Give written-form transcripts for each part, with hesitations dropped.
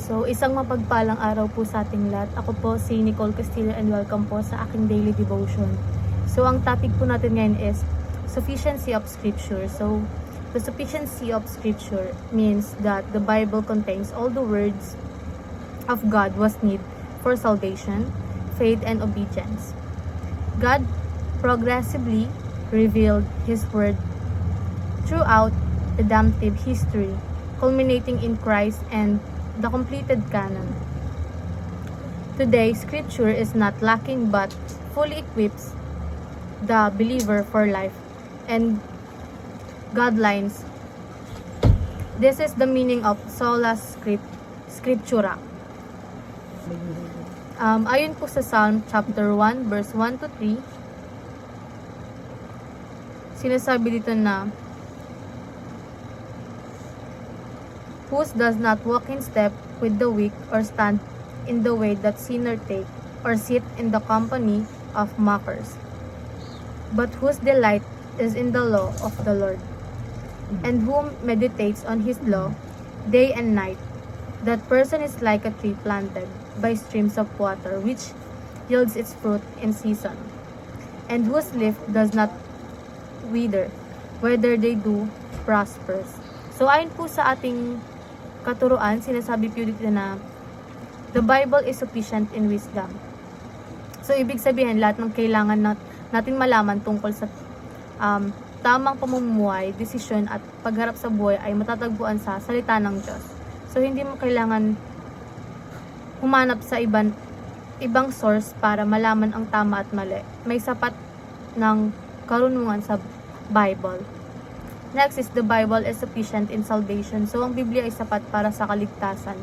So, isang mapagpalang araw po sa ating lahat. Ako po si Nicole Castillo and welcome po sa aking daily devotion. So, ang topic po natin ngayon is sufficiency of Scripture. So, the sufficiency of Scripture means that the Bible contains all the words of God was need for salvation, faith, and obedience. God progressively revealed His Word throughout redemptive history, culminating in Christ and the completed canon. Today, Scripture is not lacking but fully equips the believer for life and guidelines. This is the meaning of sola scriptura. Ayon po sa Psalm chapter 1 verse 1 to 3, sinasabi dito na whose does not walk in step with the weak, or stand in the way that sinner take, or sit in the company of mockers, but whose delight is in the law of the Lord, and whom meditates on his law day and night. That person is like a tree planted by streams of water, which yields its fruit in season, and whose leaf does not wither, whether they do prospers. So ayon po sa ating katuruan, sinasabi po dito na the Bible is sufficient in wisdom. So ibig sabihin, lahat ng kailangan natin malaman tungkol sa tamang pamumuhay, desisyon at pagharap sa buhay ay matatagpuan sa salita ng Diyos. So hindi mo kailangan humanap sa ibang source para malaman ang tama at mali. May sapat ng karunungan sa Bible. Next is the Bible is sufficient in salvation. So, ang Biblia ay sapat para sa kaligtasan.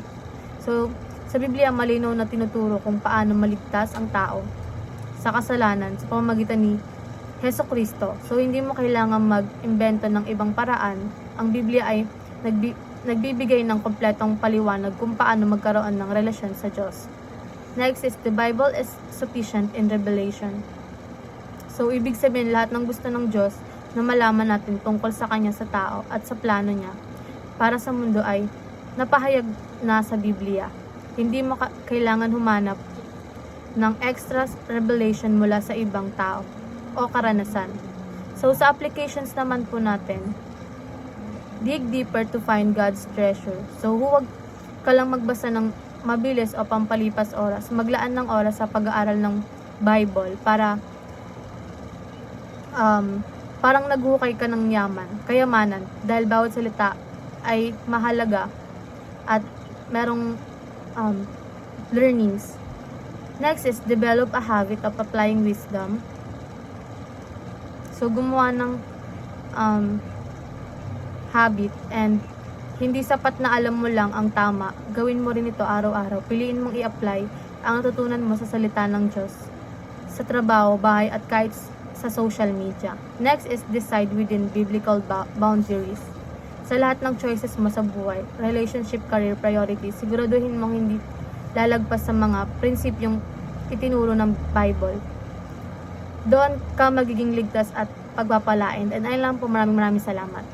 So, sa Biblia, malinaw na tinuturo kung paano maligtas ang tao sa kasalanan sa pamamagitan ni Jesucristo. So, hindi mo kailangan mag-imbento ng ibang paraan. Ang Biblia ay nagbibigay ng kompletong paliwanag kung paano magkaroon ng relasyon sa Diyos. Next is the Bible is sufficient in revelation. So, ibig sabihin, lahat ng gusto ng Diyos na malaman natin tungkol sa Kanya sa tao at sa plano Niya para sa mundo ay napahayag na sa Biblia. Hindi mo kailangan humanap ng extra revelation mula sa ibang tao o karanasan. So sa applications naman po natin, dig deeper to find God's treasure. So huwag ka lang magbasa ng mabilis o pampalipas oras. Maglaan ng oras sa pag-aaral ng Bible para parang naghuhukay ka ng kayamanan, dahil bawat salita ay mahalaga at merong learnings. Next is develop a habit of applying wisdom. So, gumawa ng habit, and hindi sapat na alam mo lang ang tama. Gawin mo rin ito araw-araw. Piliin mong i-apply ang natutunan mo sa salita ng Diyos sa trabaho, bahay, at kahit sa social media. Next is decide within biblical boundaries. Sa lahat ng choices mo sa buhay, relationship, career, priorities, siguraduhin mong hindi lalagpas sa mga prinsipyong itinuro ng Bible. Doon ka magiging ligtas at pagpapalain. And ayun lang po, maraming salamat.